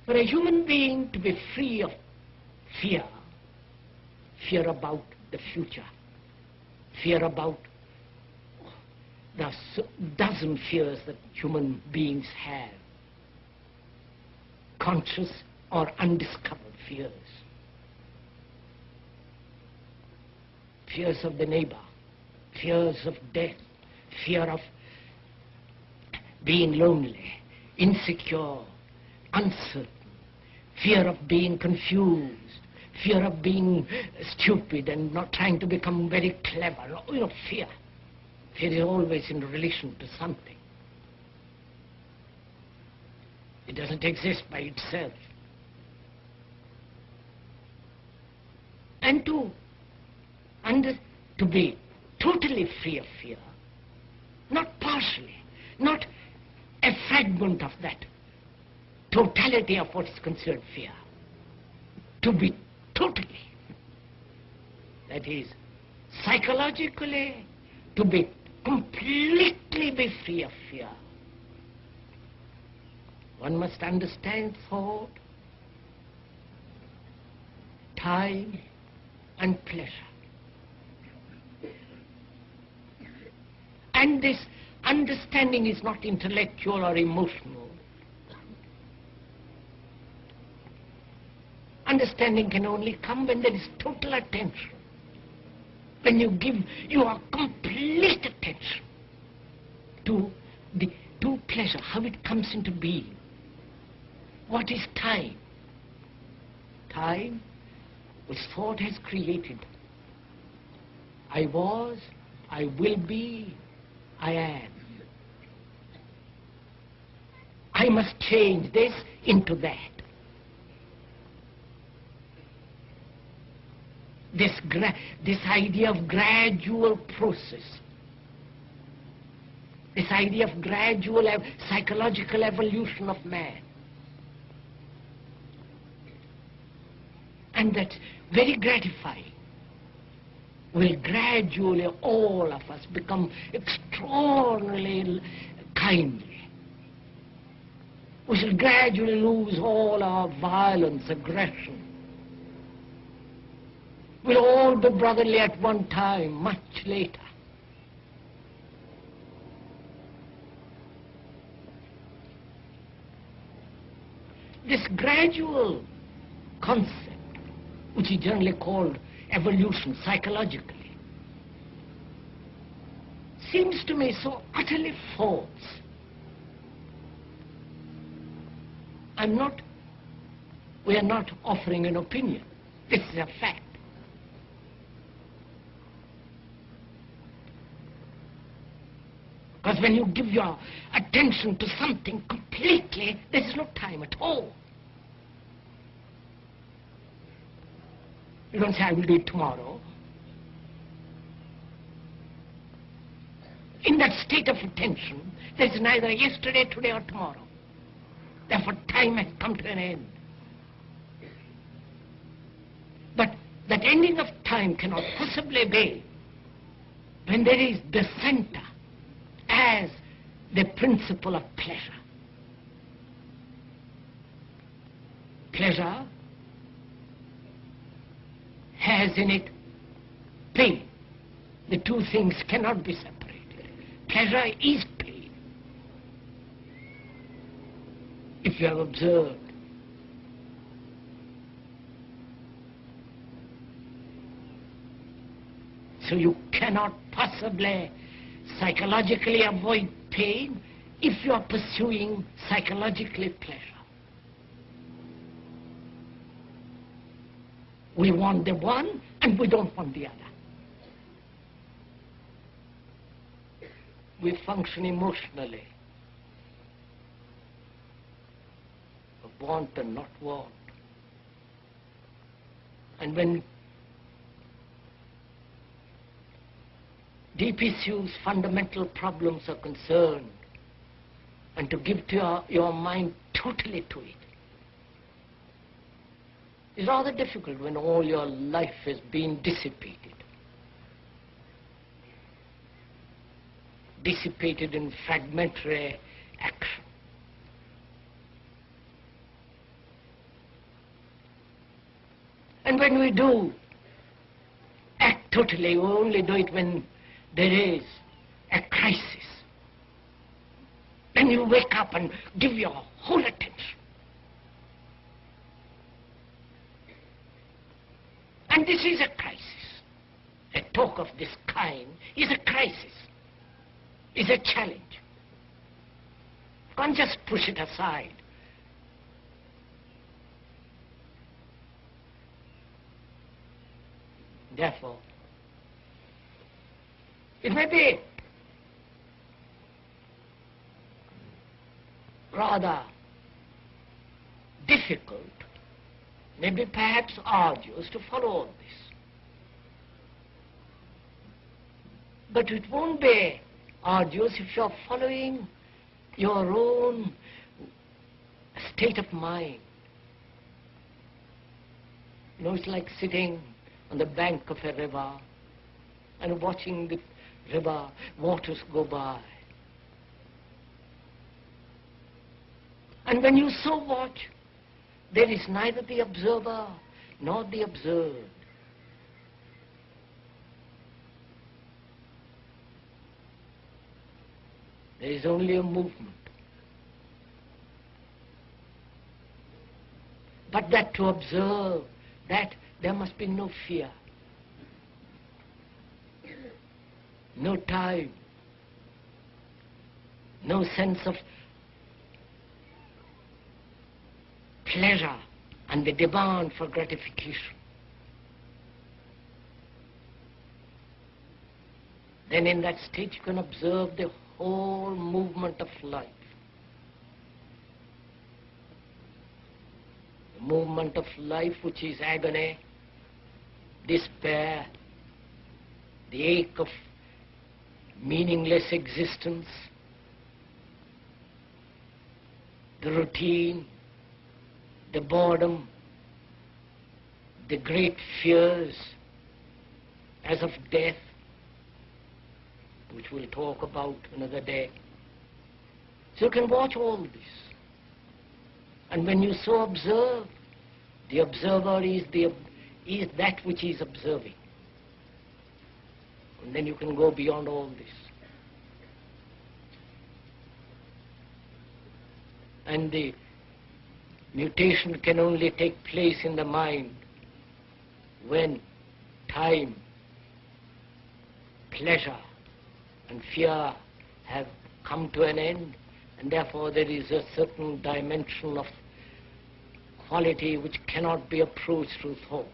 For a human being to be free of fear, fear about the future, fear about the dozen fears that human beings have, conscious or undiscovered fears. Fears of the neighbor, fears of death, fear of being lonely, insecure, uncertain, fear of being confused, fear of being stupid and not trying to become very clever. Fear. Fear is always in relation to something. It doesn't exist by itself. And to be totally free of fear, not partially, not a fragment of that totality of what is considered fear, to be totally, that is, psychologically, to be completely be free of fear. One must understand thought, time, and pleasure. And this understanding is not intellectual or emotional. Understanding can only come when there is total attention. When you give your complete attention to pleasure, how it comes into being. What is time? Time, which thought has created. I was, I will be, I am. I must change this into that. This idea of gradual process, this idea of gradual psychological evolution of man. And that's very gratifying. Will gradually all of us become extraordinarily kindly. We shall gradually lose all our violence, aggression. We'll all be brotherly at one time, much later. This gradual concept, which is generally called evolution psychologically, seems to me so utterly false. We are not offering an opinion. This is a fact. Because when you give your attention to something completely, there is no time at all. You don't say, I will do it tomorrow. In that state of attention, there is neither yesterday, today, or tomorrow. Therefore, time has come to an end. But that ending of time cannot possibly be when there is the center as the principle of pleasure. Pleasure has in it pain. The two things cannot be separated. Pleasure is pain. If you have observed, so you cannot possibly psychologically avoid pain if you are pursuing psychologically pleasure. We want the one and we don't want the other. We function emotionally. Want and not want. And when deep issues, fundamental problems are concerned, and to give to your mind totally to it is rather difficult when all your life is being dissipated. Dissipated in fragmentary action. And when we do act totally, we only do it when there is a crisis. Then you wake up and give your whole attention. And this is a crisis. A talk of this kind is a crisis, is a challenge. You can't just push it aside. Therefore, it may be rather difficult, maybe perhaps arduous to follow all this. But it won't be arduous if you're following your own state of mind. You know, it's like sitting on the bank of a river and watching the river waters go by. And when you so watch, there is neither the observer nor the observed. There is only a movement. But that to observe, that there must be no fear, no time, no sense of pleasure and the demand for gratification. Then in that state you can observe the whole movement of life. The movement of life which is agony, despair, the ache of meaningless existence, the routine, the boredom, the great fears as of death, which we'll talk about another day. So you can watch all this. And when you so observe, the observer is that which is observing. And then you can go beyond all this. And the mutation can only take place in the mind when time, pleasure, and fear have come to an end, and therefore there is a certain dimension of quality which cannot be approached through thought.